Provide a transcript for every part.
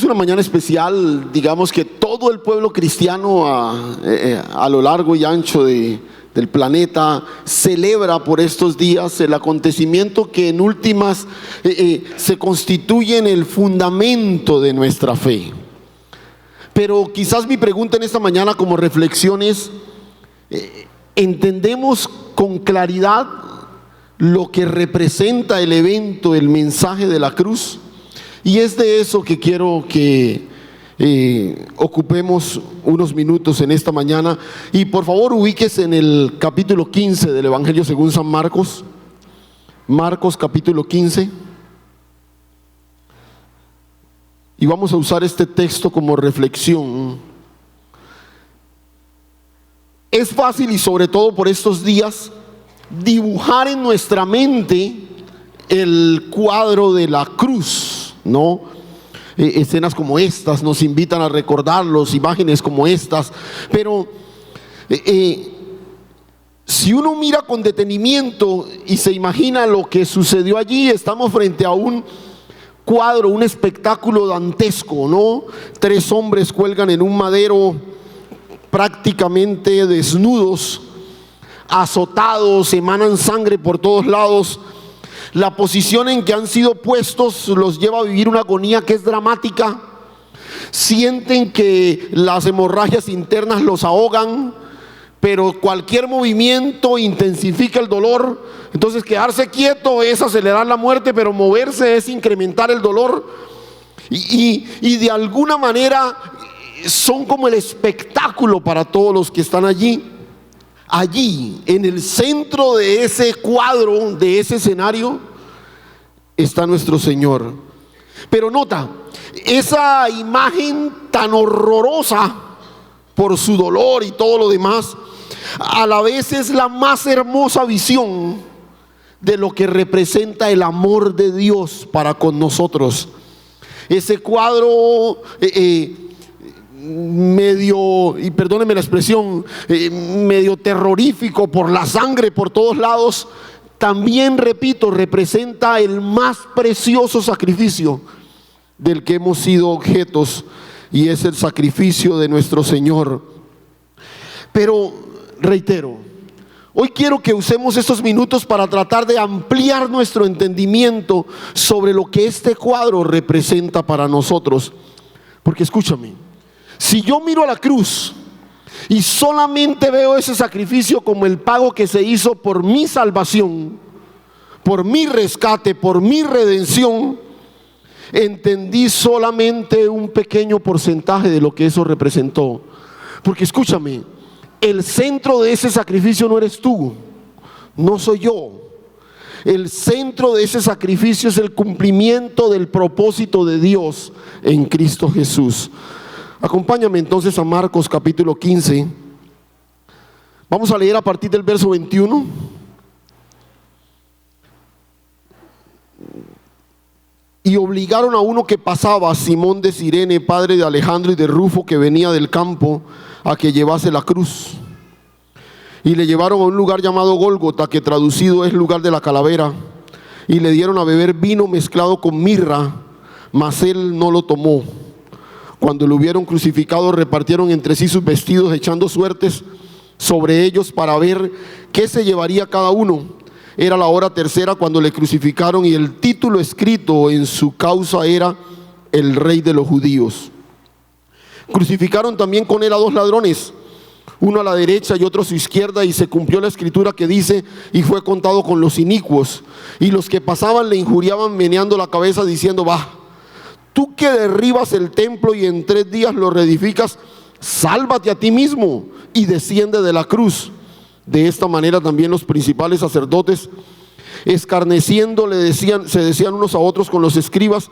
una mañana especial. Digamos que todo el pueblo cristiano a lo largo y ancho del planeta celebra por estos días el acontecimiento que en últimas se constituye en el fundamento de nuestra fe. Pero quizás mi pregunta en esta mañana como reflexión es, ¿entendemos con claridad lo que representa el evento, el mensaje de la cruz? Y es de eso que quiero que ocupemos unos minutos en esta mañana. Y por favor ubíquese en el capítulo 15 del Evangelio según San Marcos. Marcos capítulo 15. Y vamos a usar este texto como reflexión. Es fácil, y sobre todo por estos días, dibujar en nuestra mente el cuadro de la cruz, ¿no? Escenas como estas nos invitan a recordarlos, imágenes como estas. Pero si uno mira con detenimiento y se imagina lo que sucedió allí, estamos frente a un cuadro, un espectáculo dantesco, ¿no? 3 hombres cuelgan en un madero prácticamente desnudos, azotados, emanan sangre por todos lados. La posición en que han sido puestos los lleva a vivir una agonía que es dramática. Sienten que las hemorragias internas los ahogan, pero cualquier movimiento intensifica el dolor. Entonces quedarse quieto es acelerar la muerte, pero moverse es incrementar el dolor. Y de alguna manera son como el espectáculo para todos los que están allí. Allí, en el centro de ese cuadro, de ese escenario, está nuestro Señor. Pero nota, esa imagen tan horrorosa por su dolor y todo lo demás, a la vez es la más hermosa visión de lo que representa el amor de Dios para con nosotros. Ese cuadro medio, y perdónenme la expresión, medio terrorífico por la sangre por todos lados, también, repito, representa el más precioso sacrificio del que hemos sido objetos, y es el sacrificio de nuestro Señor. Pero reitero, hoy quiero que usemos estos minutos para tratar de ampliar nuestro entendimiento sobre lo que este cuadro representa para nosotros. Porque escúchame, si yo miro a la cruz y solamente veo ese sacrificio como el pago que se hizo por mi salvación, por mi rescate, por mi redención, entendí solamente un pequeño porcentaje de lo que eso representó. Porque escúchame, el centro de ese sacrificio no eres tú, no soy yo. El centro de ese sacrificio es el cumplimiento del propósito de Dios en Cristo Jesús. Acompáñame entonces a Marcos capítulo 15. Vamos a leer a partir del verso 21. Y obligaron a uno que pasaba, a Simón de Cirene, padre de Alejandro y de Rufo, que venía del campo, a que llevase la cruz. Y le llevaron a un lugar llamado Gólgota, que traducido es lugar de la calavera, y le dieron a beber vino mezclado con mirra, mas él no lo tomó. Cuando lo hubieron crucificado, repartieron entre sí sus vestidos, echando suertes sobre ellos para ver qué se llevaría cada uno. Era la hora tercera cuando le crucificaron, y el título escrito en su causa era: el Rey de los Judíos. Crucificaron también con él a 2 ladrones, uno a la derecha y otro a su izquierda, y se cumplió la escritura que dice: y fue contado con los inicuos. Y los que pasaban le injuriaban meneando la cabeza, diciendo: va, tú que derribas el templo y en 3 días lo reedificas, sálvate a ti mismo y desciende de la cruz. De esta manera también los principales sacerdotes, escarneciendo, se decían unos a otros con los escribas: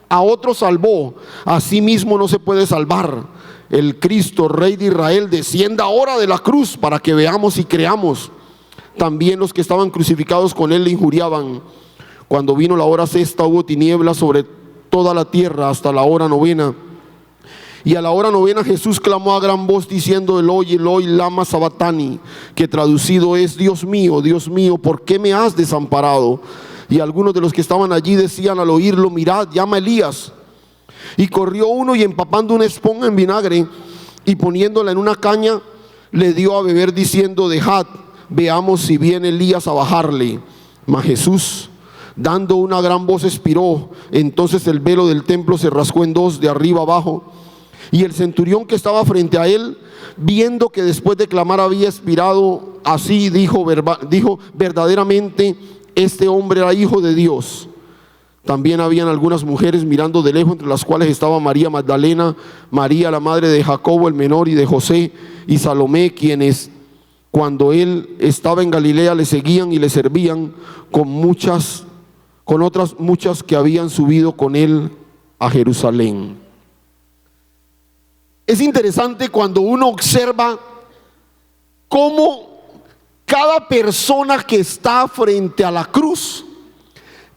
a otro salvó, a sí mismo no se puede salvar. El Cristo, Rey de Israel, descienda ahora de la cruz para que veamos y creamos. También los que estaban crucificados con él le injuriaban. Cuando vino la hora sexta, hubo tinieblas sobre toda la tierra hasta la hora novena. Y a la hora novena Jesús clamó a gran voz diciendo: Eloi, Eloi, lama sabatani, que traducido es: Dios mío, ¿por qué me has desamparado? Y algunos de los que estaban allí decían al oírlo: mirad, llama a Elías. Y corrió uno y empapando una esponja en vinagre y poniéndola en una caña, le dio a beber diciendo: dejad, veamos si viene Elías a bajarle. Mas Jesús, dando una gran voz, expiró. Entonces el velo del templo se rasgó en dos, de arriba abajo. Y el centurión que estaba frente a él, viendo que después de clamar había expirado así, dijo: verdaderamente este hombre era hijo de Dios. También habían algunas mujeres mirando de lejos, entre las cuales estaba María Magdalena, María la madre de Jacobo el menor y de José, y Salomé, quienes cuando él estaba en Galilea le seguían y le servían, con otras muchas que habían subido con él a Jerusalén. Es interesante cuando uno observa cómo cada persona que está frente a la cruz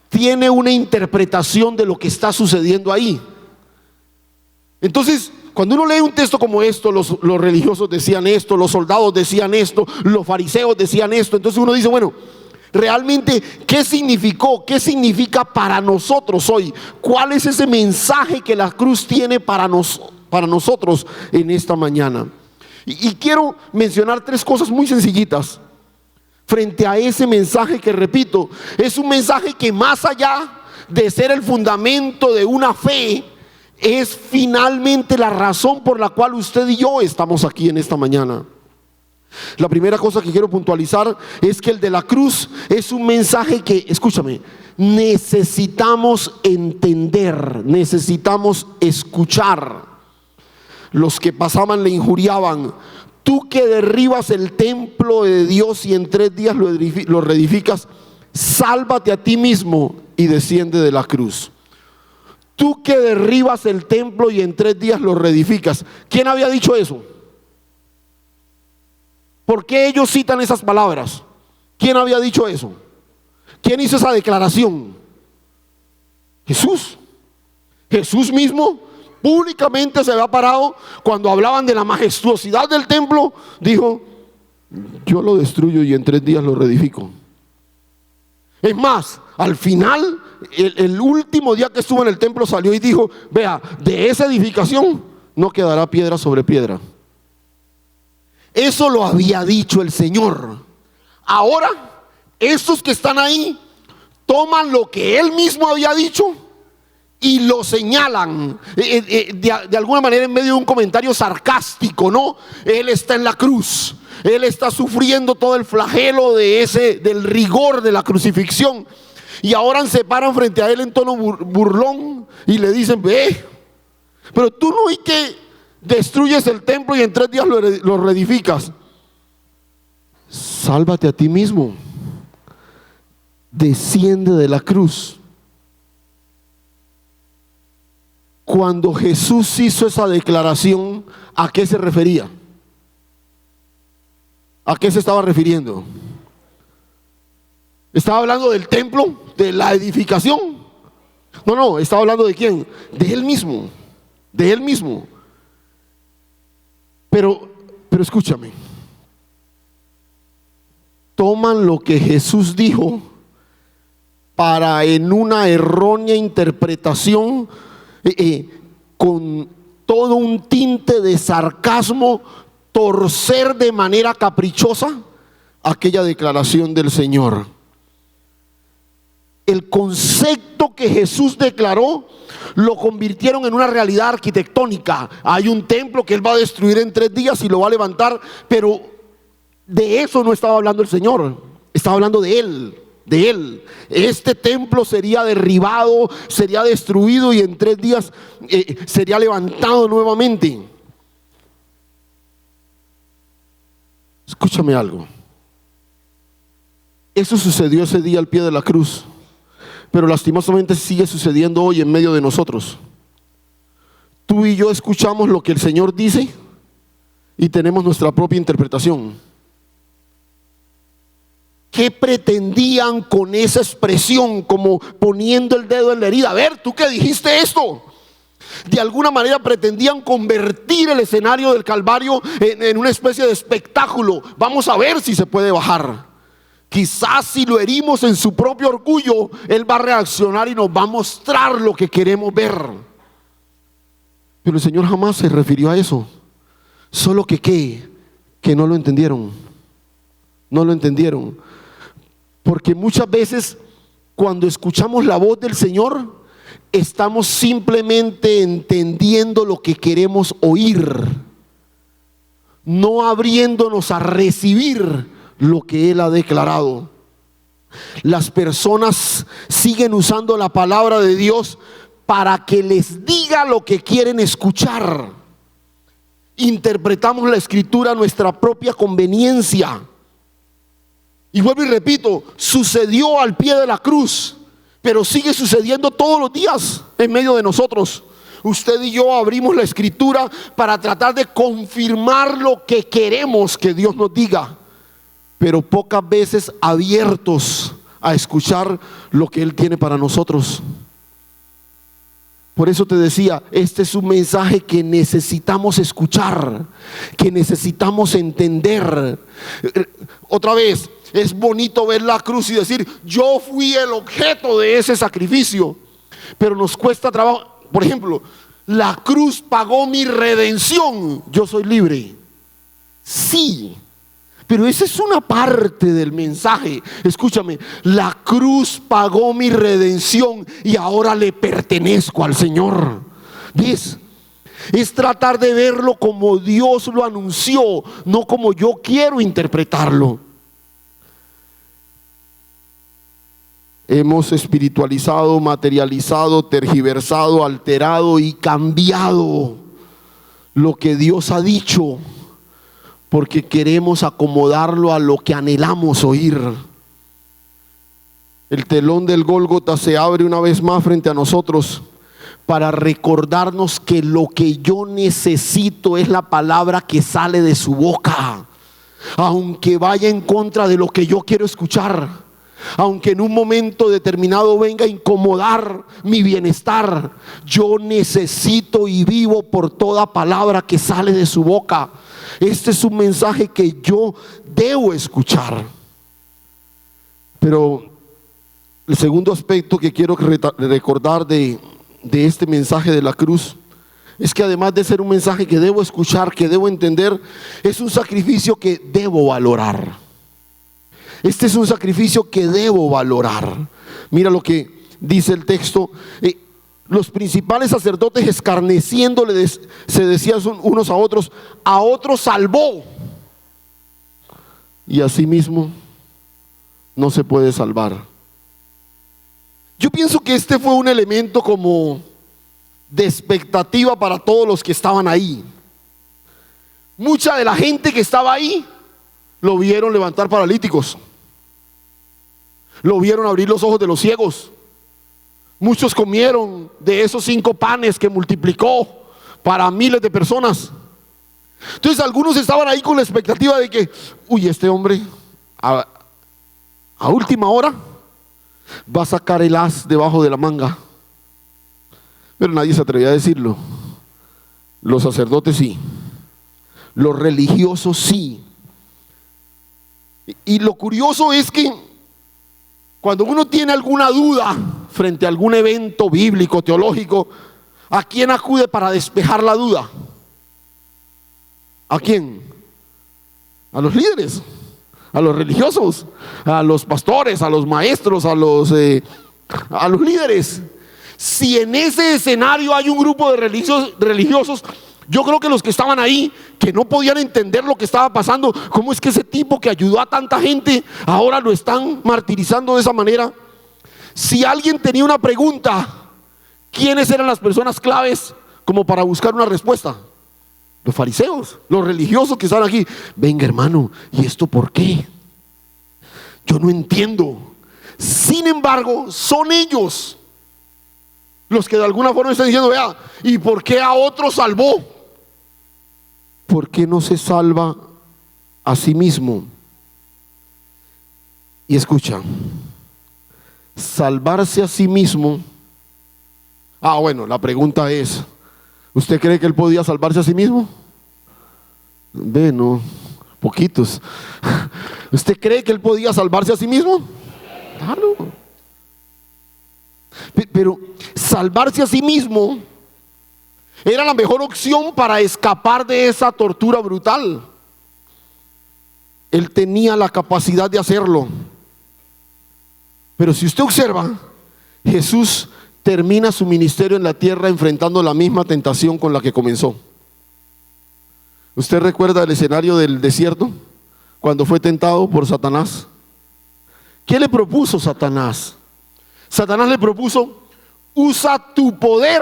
tiene una interpretación de lo que está sucediendo ahí. Entonces, cuando uno lee un texto como esto, los religiosos decían esto, los soldados decían esto, los fariseos decían esto. Entonces uno dice, bueno, realmente, ¿qué significó? ¿Qué significa para nosotros hoy? ¿Cuál es ese mensaje que la cruz tiene para nosotros en esta mañana? Y quiero mencionar tres cosas muy sencillitas frente a ese mensaje que, repito, es un mensaje que más allá de ser el fundamento de una fe, es finalmente la razón por la cual usted y yo estamos aquí en esta mañana. La primera cosa que quiero puntualizar es que el de la cruz es un mensaje que, escúchame, necesitamos entender, necesitamos escuchar. Los que pasaban le injuriaban: tú que derribas el templo de Dios y en 3 días lo reedificas, sálvate a ti mismo y desciende de la cruz. Tú que derribas el templo y en 3 días lo reedificas. ¿Quién había dicho eso? ¿Por qué ellos citan esas palabras? ¿Quién había dicho eso? ¿Quién hizo esa declaración? Jesús. Jesús mismo públicamente se había parado cuando hablaban de la majestuosidad del templo. Dijo: yo lo destruyo y en 3 días lo reedifico. Es más, al final, el último día que estuvo en el templo, salió y dijo: vea, de esa edificación no quedará piedra sobre piedra. Eso lo había dicho el Señor. Ahora, estos que están ahí toman lo que Él mismo había dicho y lo señalan de alguna manera en medio de un comentario sarcástico, ¿no? Él está en la cruz, Él está sufriendo todo el flagelo del rigor de la crucifixión, y ahora se paran frente a Él en tono burlón y le dicen: ve, pero tú no, y que destruyes el templo y en 3 días lo reedificas. Sálvate a ti mismo, desciende de la cruz. Cuando Jesús hizo esa declaración, ¿a qué se refería? ¿A qué se estaba refiriendo? ¿Estaba hablando del templo, de la edificación? No, estaba hablando ¿de quién? De Él mismo, de Él mismo. Pero escúchame, toman lo que Jesús dijo para, en una errónea interpretación, con todo un tinte de sarcasmo, torcer de manera caprichosa aquella declaración del Señor. El concepto que Jesús declaró lo convirtieron en una realidad arquitectónica. Hay un templo que Él va a destruir en 3 días y lo va a levantar, pero de eso no estaba hablando el Señor, estaba hablando de Él. De Él. Este templo sería derribado, sería destruido y en 3 días sería levantado nuevamente. Escúchame algo. Eso sucedió ese día al pie de la cruz, pero lastimosamente sigue sucediendo hoy en medio de nosotros. Tú y yo escuchamos lo que el Señor dice y tenemos nuestra propia interpretación. ¿Qué pretendían con esa expresión, como poniendo el dedo en la herida? A ver, ¿tú qué dijiste esto? De alguna manera pretendían convertir el escenario del Calvario en una especie de espectáculo. Vamos a ver si se puede bajar. Quizás si lo herimos en su propio orgullo, Él va a reaccionar y nos va a mostrar lo que queremos ver. Pero el Señor jamás se refirió a eso. Solo que ¿qué? Que no lo entendieron. No lo entendieron. Porque muchas veces cuando escuchamos la voz del Señor, estamos simplemente entendiendo lo que queremos oír, no abriéndonos a recibir lo que Él ha declarado. Las personas siguen usando la palabra de Dios para que les diga lo que quieren escuchar. Interpretamos la escritura a nuestra propia conveniencia. Y vuelvo y repito, sucedió al pie de la cruz, pero sigue sucediendo todos los días en medio de nosotros. Usted y yo abrimos la escritura para tratar de confirmar lo que queremos que Dios nos diga, pero pocas veces abiertos a escuchar lo que Él tiene para nosotros. Por eso te decía, este es un mensaje que necesitamos escuchar, que necesitamos entender. Otra vez, es bonito ver la cruz y decir, yo fui el objeto de ese sacrificio, pero nos cuesta trabajo. Por ejemplo, la cruz pagó mi redención, yo soy libre. Sí, pero esa es una parte del mensaje. Escúchame, la cruz pagó mi redención y ahora le pertenezco al Señor. ¿Ves? Es tratar de verlo como Dios lo anunció, no como yo quiero interpretarlo. Hemos espiritualizado, materializado, tergiversado, alterado y cambiado lo que Dios ha dicho, porque queremos acomodarlo a lo que anhelamos oír. El telón del Gólgota se abre una vez más frente a nosotros para recordarnos que lo que yo necesito es la palabra que sale de su boca, aunque vaya en contra de lo que yo quiero escuchar. Aunque en un momento determinado venga a incomodar mi bienestar, yo necesito y vivo por toda palabra que sale de su boca. Este es un mensaje que yo debo escuchar. Pero el segundo aspecto que quiero recordar de este mensaje de la cruz es que además de ser un mensaje que debo escuchar, que debo entender, es un sacrificio que debo valorar. Este es un sacrificio que debo valorar. Mira lo que dice el texto. Los principales sacerdotes, escarneciéndole, se decían unos a otros salvó, y asimismo no se puede salvar. Yo pienso que este fue un elemento como de expectativa para todos los que estaban ahí. Mucha de la gente que estaba ahí lo vieron levantar paralíticos, lo vieron abrir los ojos de los ciegos. Muchos comieron de esos 5 panes que multiplicó para miles de personas. Entonces algunos estaban ahí con la expectativa de que, este hombre a última hora va a sacar el as debajo de la manga. Pero nadie se atrevía a decirlo. Los sacerdotes sí, los religiosos sí. Y lo curioso es que cuando uno tiene alguna duda frente a algún evento bíblico, teológico, ¿a quién acude para despejar la duda? ¿A quién? A los líderes, a los religiosos, a los pastores, a los maestros, a los líderes. Si en ese escenario hay un grupo de religiosos, yo creo que los que estaban ahí, que no podían entender lo que estaba pasando, cómo es que ese tipo que ayudó a tanta gente ahora lo están martirizando de esa manera. Si alguien tenía una pregunta, ¿quiénes eran las personas claves como para buscar una respuesta? Los fariseos, los religiosos que están aquí. Venga, hermano, ¿y esto por qué? Yo no entiendo. Sin embargo, son ellos los que de alguna forma están diciendo, vea, ¿y por qué a otro salvó? ¿Por qué no se salva a sí mismo? Y escucha, salvarse a sí mismo. Bueno, la pregunta es, ¿usted cree que él podía salvarse a sí mismo? No, poquitos. ¿Usted cree que él podía salvarse a sí mismo? Claro. Pero salvarse a sí mismo Era la mejor opción para escapar de esa tortura brutal. Él tenía la capacidad de hacerlo. Pero si usted observa, Jesús termina su ministerio en la tierra enfrentando la misma tentación con la que comenzó. ¿Usted recuerda el escenario del desierto? Cuando fue tentado por Satanás. ¿Qué le propuso Satanás? Satanás le propuso: usa tu poder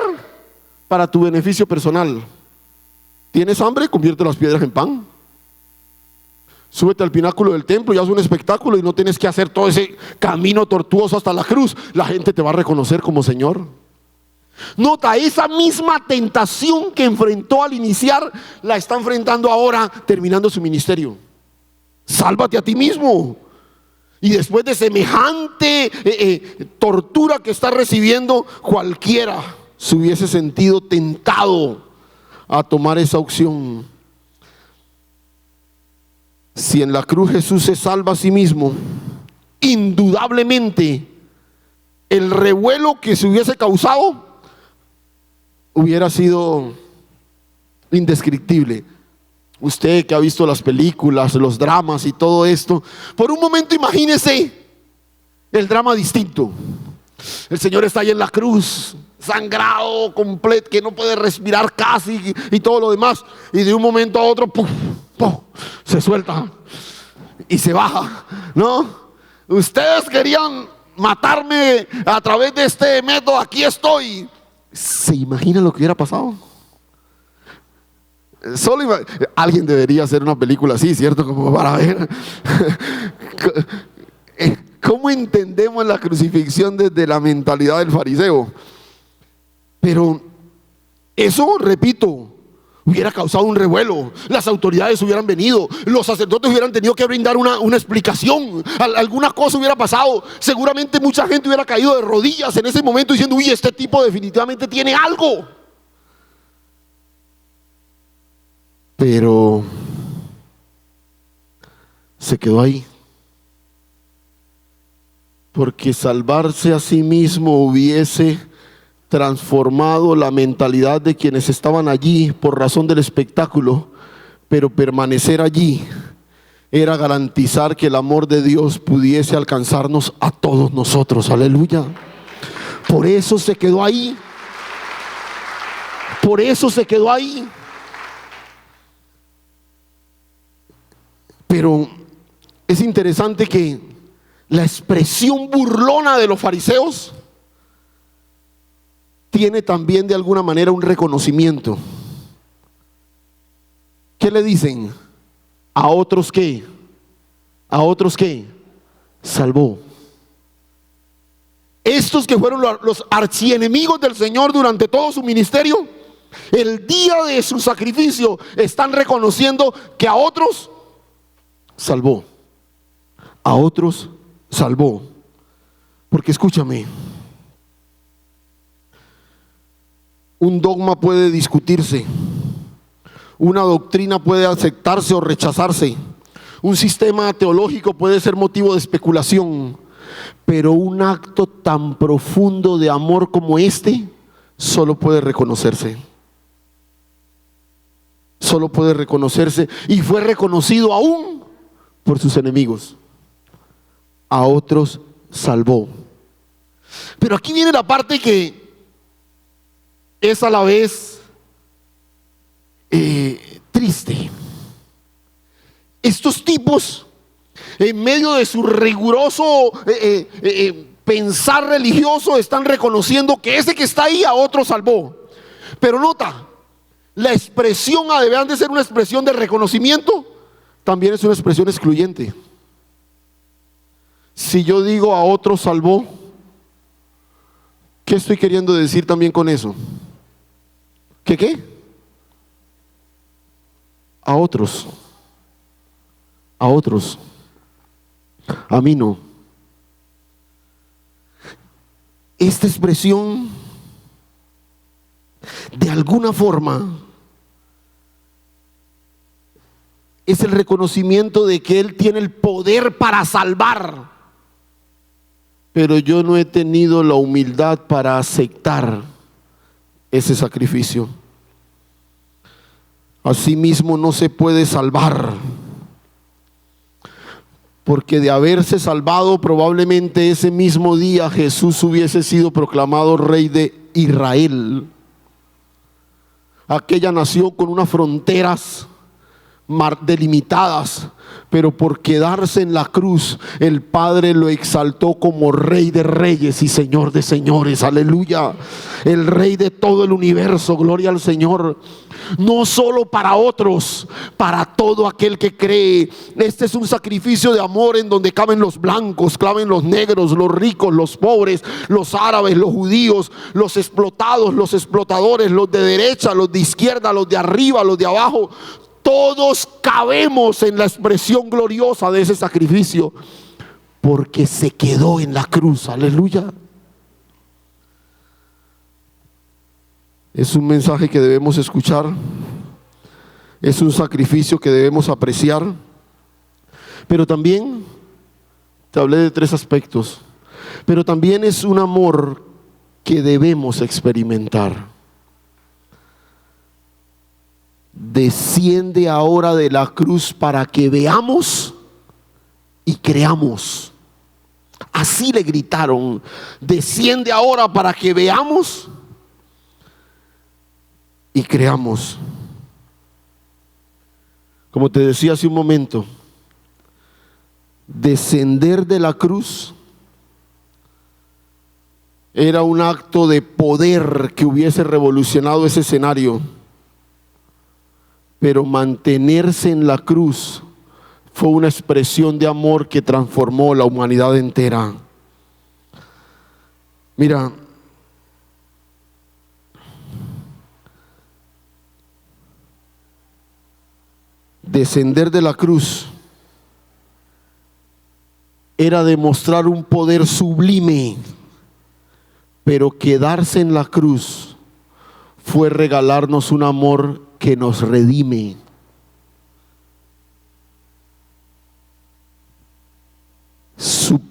para tu beneficio personal. ¿Tienes hambre? Convierte las piedras en pan. Súbete al pináculo del templo y haz un espectáculo y no tienes que hacer todo ese camino tortuoso hasta la cruz. La gente te va a reconocer como Señor. Nota, esa misma tentación que enfrentó al iniciar, la está enfrentando ahora terminando su ministerio. Sálvate a ti mismo. Y después de semejante tortura que está recibiendo, cualquiera se hubiese sentido tentado a tomar esa opción. Si en la cruz Jesús se salva a sí mismo, indudablemente el revuelo que se hubiese causado hubiera sido indescriptible. Usted que ha visto las películas, los dramas y todo esto, por un momento imagínese el drama distinto. El Señor está ahí en la cruz, sangrado completo, que no puede respirar casi y todo lo demás, y de un momento a otro ¡puf! ¡Puf! Se suelta y se baja. No, ustedes querían matarme a través de este método, aquí estoy. ¿Se imagina lo que hubiera pasado? Alguien debería hacer una película así, ¿cierto? Como para ver cómo entendemos la crucifixión desde la mentalidad del fariseo. Pero eso, repito, hubiera causado un revuelo. Las autoridades hubieran venido, los sacerdotes hubieran tenido que brindar una explicación, alguna cosa hubiera pasado. Seguramente mucha gente hubiera caído de rodillas en ese momento diciendo: uy, este tipo definitivamente tiene algo. Pero se quedó ahí, porque salvarse a sí mismo hubiese transformado la mentalidad de quienes estaban allí por razón del espectáculo, pero permanecer allí era garantizar que el amor de Dios pudiese alcanzarnos a todos nosotros. Aleluya. Por eso se quedó ahí. Por eso se quedó ahí. Pero es interesante que la expresión burlona de los fariseos tiene también de alguna manera un reconocimiento. ¿Qué le dicen? ¿A otros qué? ¿A otros qué? Salvó. Estos que fueron los archienemigos del Señor durante todo su ministerio, el día de su sacrificio están reconociendo que a otros salvó. A otros salvó. Porque escúchame, un dogma puede discutirse, una doctrina puede aceptarse o rechazarse, un sistema teológico puede ser motivo de especulación, pero un acto tan profundo de amor como este solo puede reconocerse. Solo puede reconocerse, y fue reconocido aún por sus enemigos. A otros salvó. Pero aquí viene la parte que es a la vez triste. Estos tipos, en medio de su riguroso pensar religioso, están reconociendo que ese que está ahí a otro salvó. Pero nota, la expresión, además de ser una expresión de reconocimiento, también es una expresión excluyente. Si yo digo a otro salvó, ¿qué estoy queriendo decir también con eso? ¿Qué qué? A otros. A otros. A mí no. Esta expresión, de alguna forma, es el reconocimiento de que Él tiene el poder para salvar, pero yo no he tenido la humildad para aceptar ese sacrificio. asimismo no se puede salvar. Porque de haberse salvado, probablemente ese mismo día Jesús hubiese sido proclamado rey de Israel, aquella nación con unas fronteras delimitadas, pero por quedarse en la cruz, el Padre lo exaltó como Rey de Reyes y Señor de Señores. Aleluya. El Rey de todo el universo. Gloria al Señor. No solo para otros, para todo aquel que cree. Este es un sacrificio de amor en donde caben los blancos, caben los negros, los ricos, los pobres, los árabes, los judíos, los explotados, los explotadores, los de derecha, los de izquierda, los de arriba, los de abajo. Todos cabemos en la expresión gloriosa de ese sacrificio, porque se quedó en la cruz. Aleluya. Es un mensaje que debemos escuchar. Es un sacrificio que debemos apreciar. Pero también, te hablé de 3 aspectos, pero también es un amor que debemos experimentar. Desciende ahora de la cruz para que veamos y creamos. Así le gritaron: desciende ahora para que veamos y creamos. Como te decía hace un momento, descender de la cruz era un acto de poder que hubiese revolucionado ese escenario. Pero mantenerse en la cruz fue una expresión de amor que transformó la humanidad entera. Mira, descender de la cruz era demostrar un poder sublime, pero quedarse en la cruz fue regalarnos un amor que nos redime.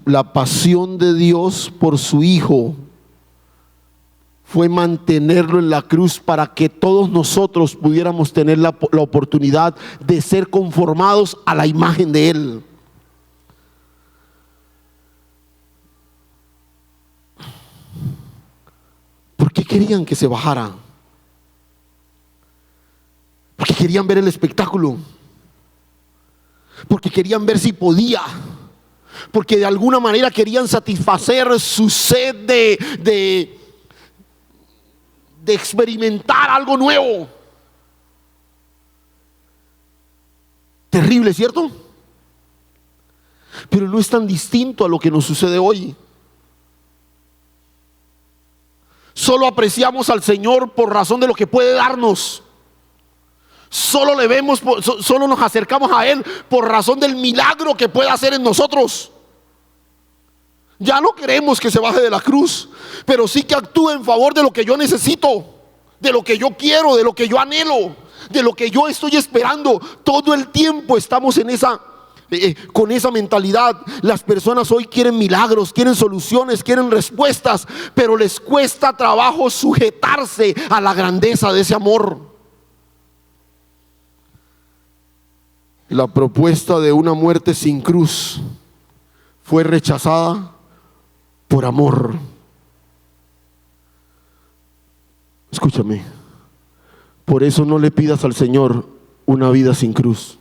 La pasión de Dios por su Hijo fue mantenerlo en la cruz para que todos nosotros pudiéramos tener la oportunidad de ser conformados a la imagen de Él. ¿Por qué querían que se bajara? Porque querían ver el espectáculo, porque querían ver si podía, porque de alguna manera querían satisfacer su sed de experimentar algo nuevo. Terrible, ¿cierto? Pero no es tan distinto a lo que nos sucede hoy. Solo apreciamos al Señor por razón de lo que puede darnos. Solo le vemos, solo nos acercamos a Él por razón del milagro que puede hacer en nosotros. Ya no queremos que se baje de la cruz, pero sí que actúe en favor de lo que yo necesito, de lo que yo quiero, de lo que yo anhelo, de lo que yo estoy esperando. Todo el tiempo estamos en con esa mentalidad. Las personas hoy quieren milagros, quieren soluciones, quieren respuestas, pero les cuesta trabajo sujetarse a la grandeza de ese amor. La propuesta de una muerte sin cruz fue rechazada por amor. Escúchame, por eso no le pidas al Señor una vida sin cruz.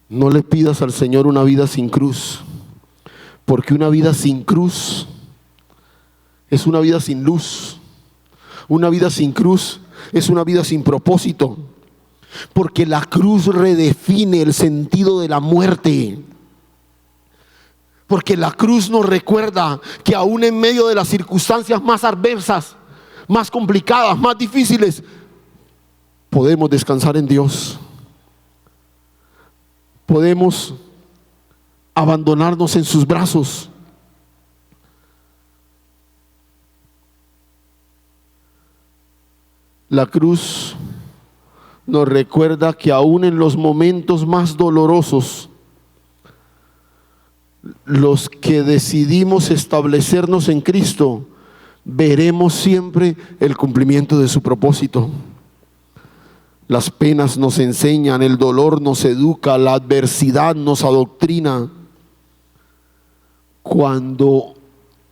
No le pidas al Señor una vida sin cruz, porque una vida sin cruz es una vida sin luz. Una vida sin cruz es una vida sin propósito, porque la cruz redefine el sentido de la muerte. Porque la cruz nos recuerda que aún en medio de las circunstancias más adversas, más complicadas, más difíciles, podemos descansar en Dios. Podemos abandonarnos en sus brazos. La cruz nos recuerda que aún en los momentos más dolorosos, los que decidimos establecernos en Cristo, veremos siempre el cumplimiento de su propósito. Las penas nos enseñan, el dolor nos educa, la adversidad nos adoctrina. Cuando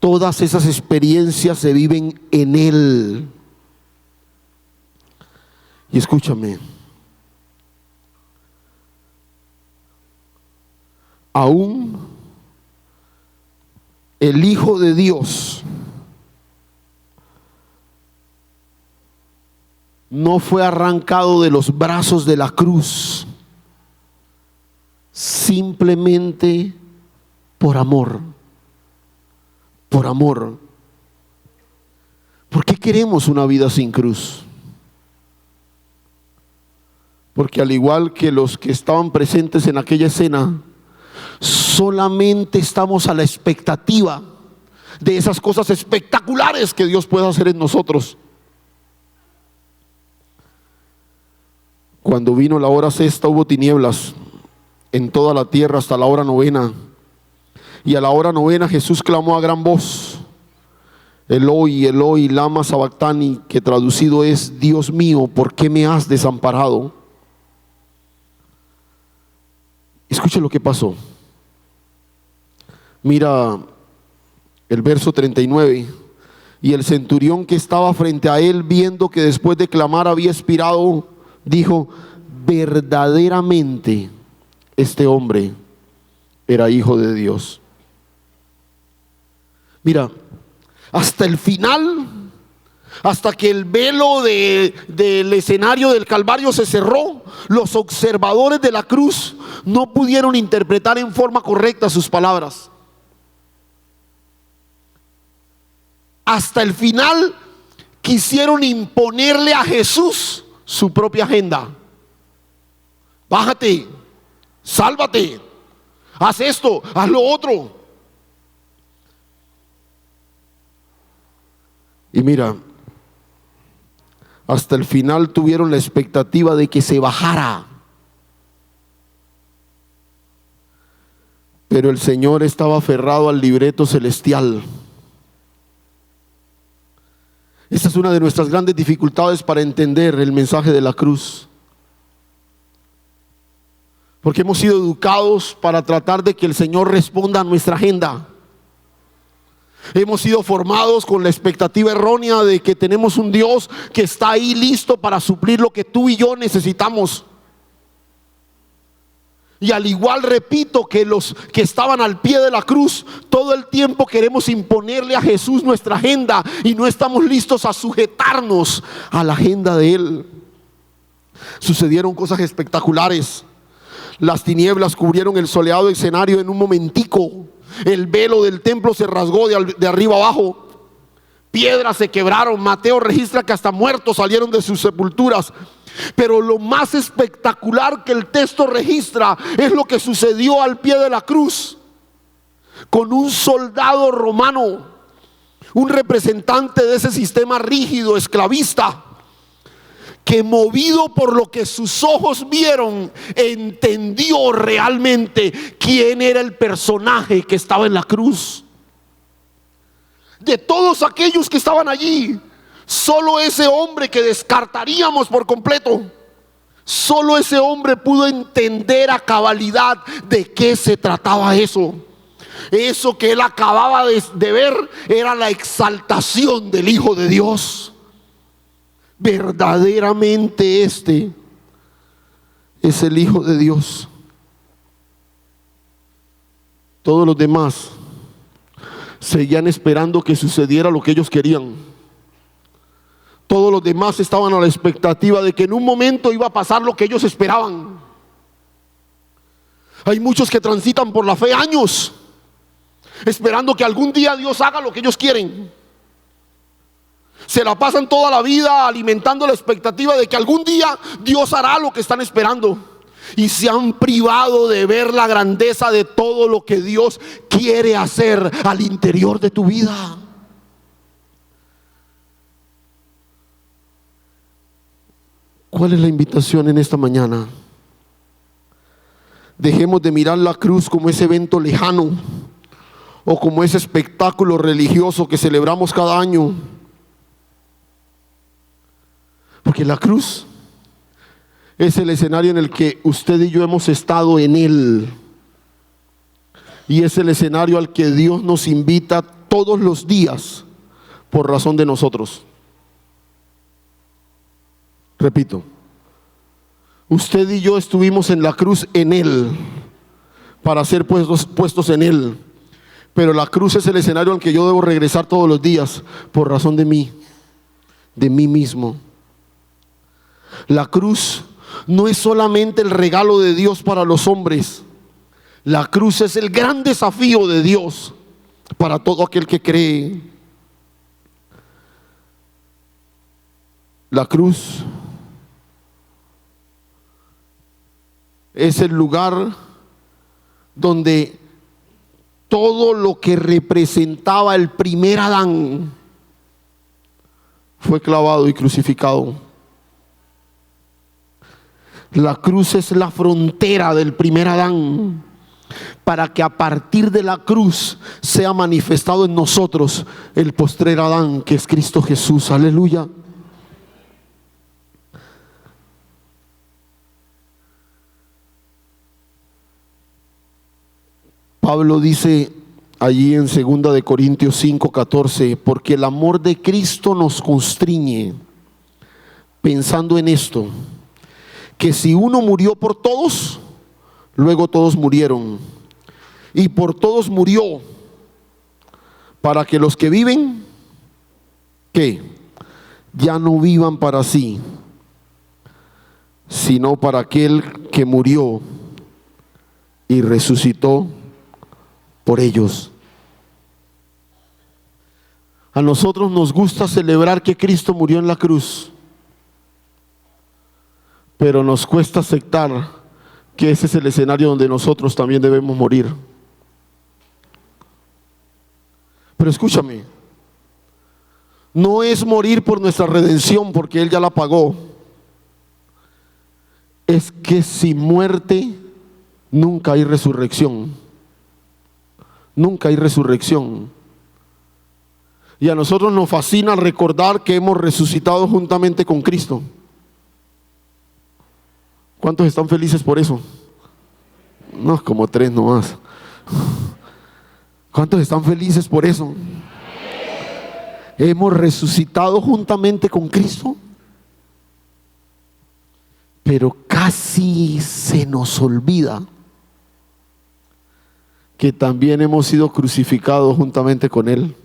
todas esas experiencias se viven en Él. Y escúchame, aún el Hijo de Dios no fue arrancado de los brazos de la cruz simplemente por amor. Por amor. ¿Por qué queremos una vida sin cruz? Porque al igual que los que estaban presentes en aquella escena, solamente estamos a la expectativa de esas cosas espectaculares que Dios pueda hacer en nosotros. Cuando vino la hora sexta, hubo tinieblas en toda la tierra hasta la hora novena. Y a la hora novena Jesús clamó a gran voz: Eloi, Eloi, lama sabactani, que traducido es: Dios mío, ¿por qué me has desamparado? Escuche lo que pasó. Mira el verso 39. Y el centurión que estaba frente a él, viendo que después de clamar había expirado, dijo: verdaderamente este hombre era hijo de Dios. Mira, hasta el final, hasta que el velo del escenario del Calvario se cerró, los observadores de la cruz no pudieron interpretar en forma correcta sus palabras. Hasta el final quisieron imponerle a Jesús su propia agenda. Bájate, sálvate, haz esto, haz lo otro. Y mira, hasta el final tuvieron la expectativa de que se bajara. Pero el Señor estaba aferrado al libreto celestial. Esta es una de nuestras grandes dificultades para entender el mensaje de la cruz. Porque hemos sido educados para tratar de que el Señor responda a nuestra agenda. Hemos sido formados con la expectativa errónea de que tenemos un Dios que está ahí listo para suplir lo que tú y yo necesitamos. Y al igual, repito, que los que estaban al pie de la cruz, todo el tiempo queremos imponerle a Jesús nuestra agenda y no estamos listos a sujetarnos a la agenda de Él. Sucedieron cosas espectaculares. Las tinieblas cubrieron el soleado escenario en un momentico. El velo del templo se rasgó de arriba abajo. Piedras se quebraron. Mateo registra que hasta muertos salieron de sus sepulturas. Pero lo más espectacular que el texto registra es lo que sucedió al pie de la cruz, con un soldado romano, un representante de ese sistema rígido, esclavista, que movido por lo que sus ojos vieron, entendió realmente quién era el personaje que estaba en la cruz. De todos aquellos que estaban allí, solo ese hombre que descartaríamos por completo, solo ese hombre pudo entender a cabalidad de qué se trataba eso. Eso que él acababa de ver era la exaltación del Hijo de Dios. Verdaderamente este es el Hijo de Dios. Todos los demás seguían esperando que sucediera lo que ellos querían. Todos los demás estaban a la expectativa de que en un momento iba a pasar lo que ellos esperaban. Hay muchos que transitan por la fe años, esperando que algún día Dios haga lo que ellos quieren. Se la pasan toda la vida alimentando la expectativa de que algún día Dios hará lo que están esperando. Y se han privado de ver la grandeza de todo lo que Dios quiere hacer al interior de tu vida. ¿Cuál es la invitación en esta mañana? Dejemos de mirar la cruz como ese evento lejano, o como ese espectáculo religioso que celebramos cada año. Porque la cruz es el escenario en el que usted y yo hemos estado en él. Y es el escenario al que Dios nos invita todos los días por razón de nosotros. Repito, usted y yo estuvimos en la cruz en él, para ser puestos en él. Pero la cruz es el escenario al que yo debo regresar todos los días por razón de mí mismo. La cruz no es solamente el regalo de Dios para los hombres. La cruz es el gran desafío de Dios para todo aquel que cree. La cruz es el lugar donde todo lo que representaba el primer Adán fue clavado y crucificado. La cruz es la frontera del primer Adán, para que a partir de la cruz sea manifestado en nosotros el postrer Adán, que es Cristo Jesús. Aleluya. Pablo dice allí en 2 de Corintios 5:14, porque el amor de Cristo nos constriñe, pensando en esto, que si uno murió por todos, luego todos murieron, y por todos murió, para que los que viven, ¿qué? Ya no vivan para sí, sino para aquel que murió y resucitó por ellos. A nosotros nos gusta celebrar que Cristo murió en la cruz, pero nos cuesta aceptar que ese es el escenario donde nosotros también debemos morir. Pero escúchame, no es morir por nuestra redención, porque Él ya la pagó. Es que sin muerte nunca hay resurrección. Nunca hay resurrección. Y a nosotros nos fascina recordar que hemos resucitado juntamente con Cristo. ¿Cuántos están felices por eso? No, como 3 nomás. ¿Cuántos están felices por eso? Hemos resucitado juntamente con Cristo, pero casi se nos olvida que también hemos sido crucificados juntamente con Él.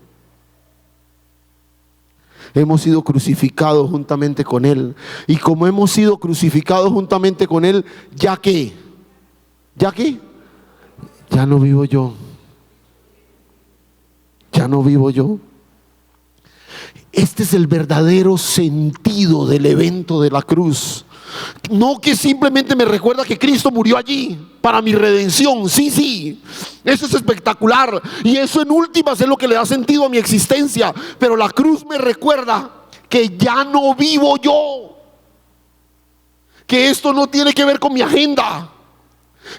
Hemos sido crucificados juntamente con Él. Y como hemos sido crucificados juntamente con Él, ¿ya qué? ¿Ya qué? Ya no vivo yo. Ya no vivo yo. Este es el verdadero sentido del evento de la cruz. No que simplemente me recuerda que Cristo murió allí para mi redención. Sí, eso es espectacular, y eso en últimas es lo que le da sentido a mi existencia. Pero la cruz me recuerda que ya no vivo yo, que esto no tiene que ver con mi agenda,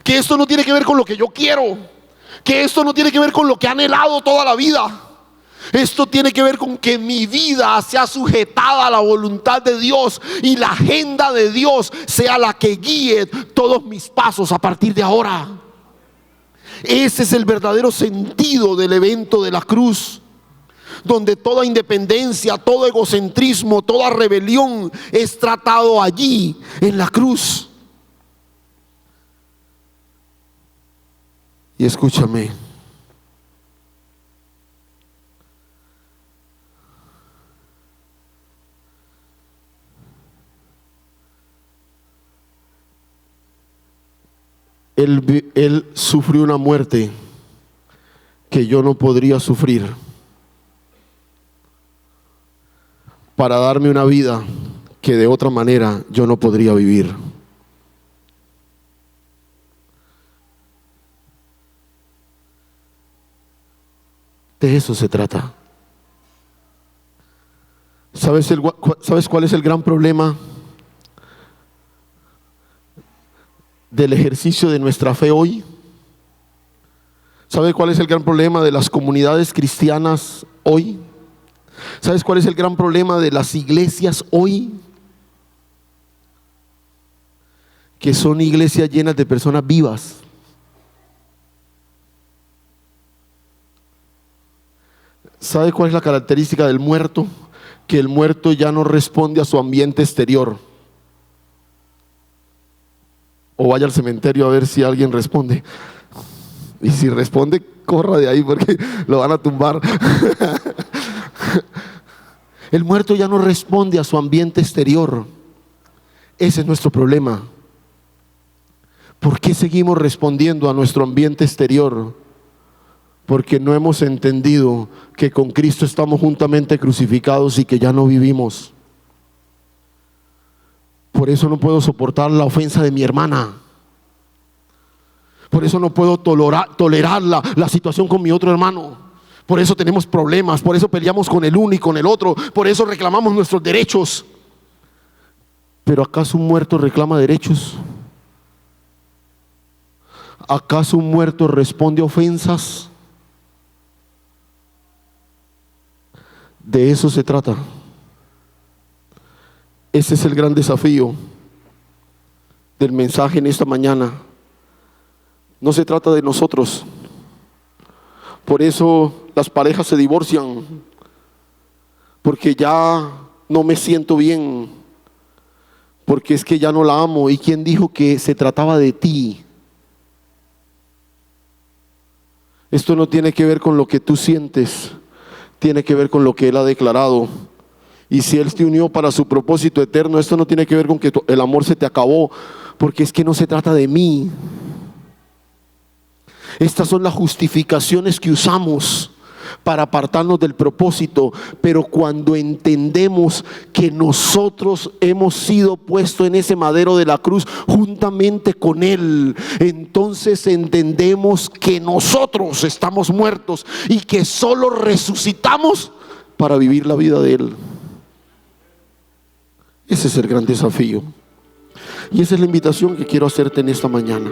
que esto no tiene que ver con lo que yo quiero, que esto no tiene que ver con lo que he anhelado toda la vida. Esto tiene que ver con que mi vida sea sujetada a la voluntad de Dios, y la agenda de Dios sea la que guíe todos mis pasos a partir de ahora. Ese es el verdadero sentido del evento de la cruz, donde toda independencia, todo egocentrismo, toda rebelión es tratado allí en la cruz. Y escúchame, Él sufrió una muerte que yo no podría sufrir, para darme una vida que de otra manera yo no podría vivir. De eso se trata. ¿Sabes cuál es el gran problema del ejercicio de nuestra fe hoy? ¿Sabe cuál es el gran problema de las comunidades cristianas hoy? ¿Sabes cuál es el gran problema de las iglesias hoy? Que son iglesias llenas de personas vivas. ¿Sabe cuál es la característica del muerto? Que el muerto ya no responde a su ambiente exterior. O vaya al cementerio a ver si alguien responde. Y si responde, corra de ahí porque lo van a tumbar. El muerto ya no responde a su ambiente exterior. Ese es nuestro problema. ¿Por qué seguimos respondiendo a nuestro ambiente exterior? Porque no hemos entendido que con Cristo estamos juntamente crucificados y que ya no vivimos. Por eso no puedo soportar la ofensa de mi hermana. Por eso no puedo tolerar la situación con mi otro hermano. Por eso tenemos problemas, por eso peleamos con el uno y con el otro, por eso reclamamos nuestros derechos. ¿Pero acaso un muerto reclama derechos? ¿Acaso un muerto responde a ofensas? De eso se trata. Ese es el gran desafío del mensaje en esta mañana. No se trata de nosotros. Por eso las parejas se divorcian, porque ya no me siento bien, porque es que ya no la amo. ¿Y quién dijo que se trataba de ti? Esto no tiene que ver con lo que tú sientes, tiene que ver con lo que Él ha declarado. Y si Él te unió para su propósito eterno, esto no tiene que ver con que el amor se te acabó, porque es que no se trata de mí. Estas son las justificaciones que usamos para apartarnos del propósito. Pero cuando entendemos que nosotros hemos sido puestos en ese madero de la cruz juntamente con Él, entonces entendemos que nosotros estamos muertos y que solo resucitamos para vivir la vida de Él. Ese es el gran desafío. Y esa es la invitación que quiero hacerte en esta mañana.